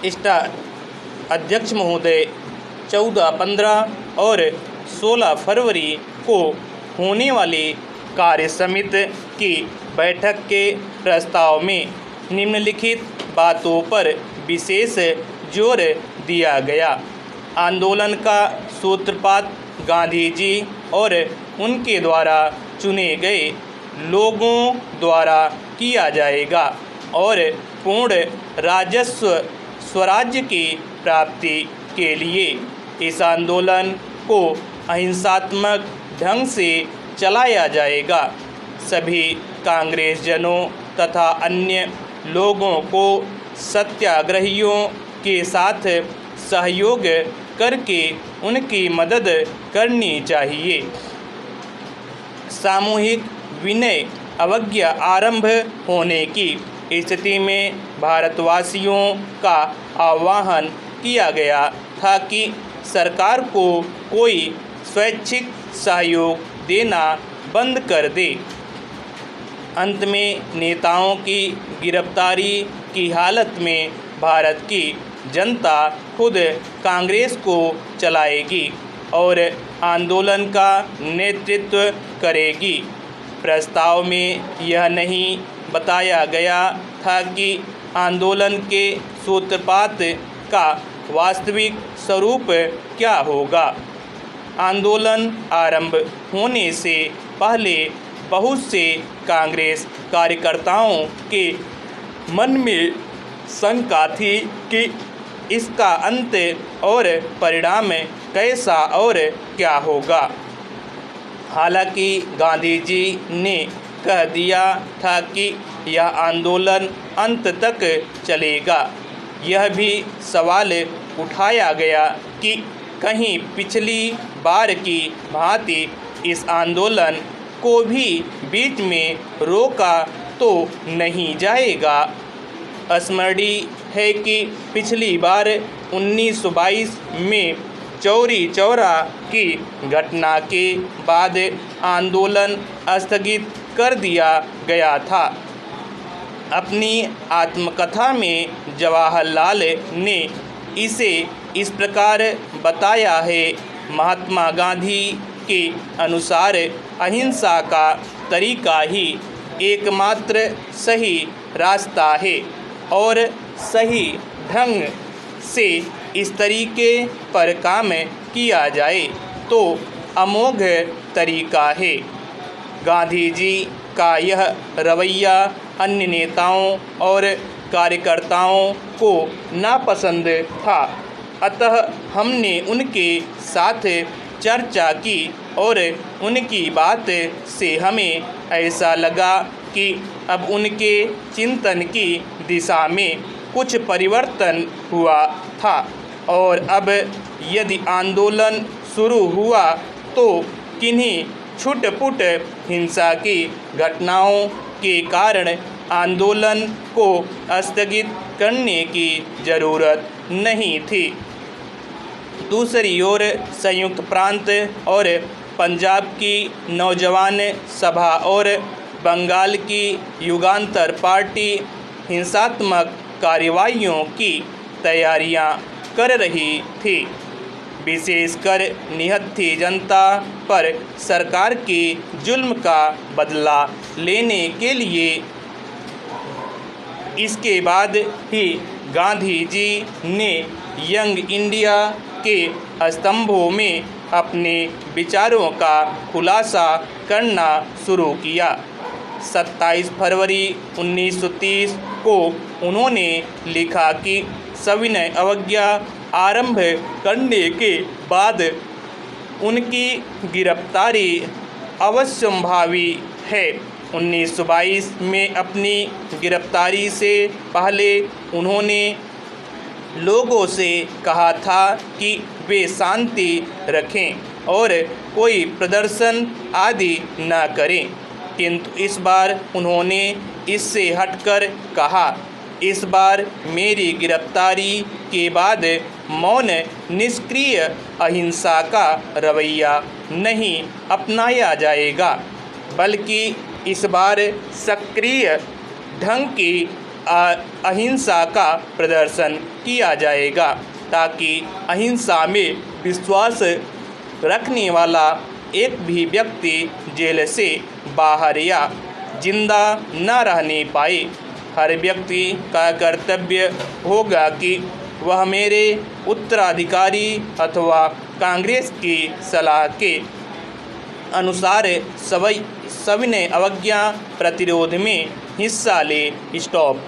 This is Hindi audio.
स्टार अध्यक्ष महोदय 14, 15 और 16 फरवरी को होने वाली कार्य समिति की बैठक के प्रस्ताव में निम्नलिखित बातों पर विशेष जोर दिया गया। आंदोलन का सूत्रपात गांधी जी और उनके द्वारा चुने गए लोगों द्वारा किया जाएगा और पूर्ण राजस्व स्वराज्य की प्राप्ति के लिए इस आंदोलन को अहिंसात्मक ढंग से चलाया जाएगा। सभी कांग्रेस जनों तथा अन्य लोगों को सत्याग्रहियों के साथ सहयोग करके उनकी मदद करनी चाहिए। सामूहिक विनय अवज्ञा आरंभ होने की स्थिति में भारतवासियों का आह्वान किया गया था कि सरकार को कोई स्वैच्छिक सहयोग देना बंद कर दे। अंत में नेताओं की गिरफ्तारी की हालत में भारत की जनता खुद कांग्रेस को चलाएगी और आंदोलन का नेतृत्व करेगी। प्रस्ताव में यह नहीं बताया गया था कि आंदोलन के सूत्रपात का वास्तविक स्वरूप क्या होगा। आंदोलन आरंभ होने से पहले बहुत से कांग्रेस कार्यकर्ताओं के मन में शंका थी कि इसका अंत और परिणाम कैसा और क्या होगा। हालांकि गांधी जी ने कह दिया था कि यह आंदोलन अंत तक चलेगा। यह भी सवाल उठाया गया कि कहीं पिछली बार की भांति इस आंदोलन को भी बीच में रोका तो नहीं जाएगा। स्मरणीय है कि पिछली बार 1922 में चौरी चौरा की घटना के बाद आंदोलन स्थगित कर दिया गया था। अपनी आत्मकथा में जवाहरलाल ने इसे इस प्रकार बताया है। महात्मा गांधी के अनुसार अहिंसा का तरीका ही एकमात्र सही रास्ता है और सही ढंग से इस तरीके पर काम किया जाए तो अमोघ तरीका है। गांधी जी का यह रवैया अन्य नेताओं और कार्यकर्ताओं को नापसंद था। अतः हमने उनके साथ चर्चा की और उनकी बात से हमें ऐसा लगा कि अब उनके चिंतन की दिशा में कुछ परिवर्तन हुआ था और अब यदि आंदोलन शुरू हुआ तो किन्हीं छुटपुट हिंसा की घटनाओं के कारण आंदोलन को स्थगित करने की ज़रूरत नहीं थी। दूसरी ओर संयुक्त प्रांत और पंजाब की नौजवान सभा और बंगाल की युगांतर पार्टी हिंसात्मक कार्रवाइयों की तैयारियां कर रही थी। विशेषकर निहत्थी जनता पर सरकार के जुल्म का बदला लेने के लिए। इसके बाद ही गांधी जी ने यंग इंडिया के स्तंभों में अपने विचारों का खुलासा करना शुरू किया। 27 फरवरी 1930 को उन्होंने लिखा कि सविनय अवज्ञा आरंभ करने के बाद उनकी गिरफ्तारी अवश्यंभावी है। 1922 में अपनी गिरफ्तारी से पहले उन्होंने लोगों से कहा था कि वे शांति रखें और कोई प्रदर्शन आदि न करें, किंतु इस बार उन्होंने इससे हटकर कहा, इस बार मेरी गिरफ्तारी के बाद मौन निष्क्रिय अहिंसा का रवैया नहीं अपनाया जाएगा, बल्कि इस बार सक्रिय ढंग की अहिंसा का प्रदर्शन किया जाएगा, ताकि अहिंसा में विश्वास रखने वाला एक भी व्यक्ति जेल से बाहर या जिंदा न रहने पाए। हर व्यक्ति का कर्तव्य होगा कि वह मेरे उत्तराधिकारी अथवा कांग्रेस की सलाह के अनुसार सविनय अवज्ञा प्रतिरोध में हिस्सा ले। स्टॉप।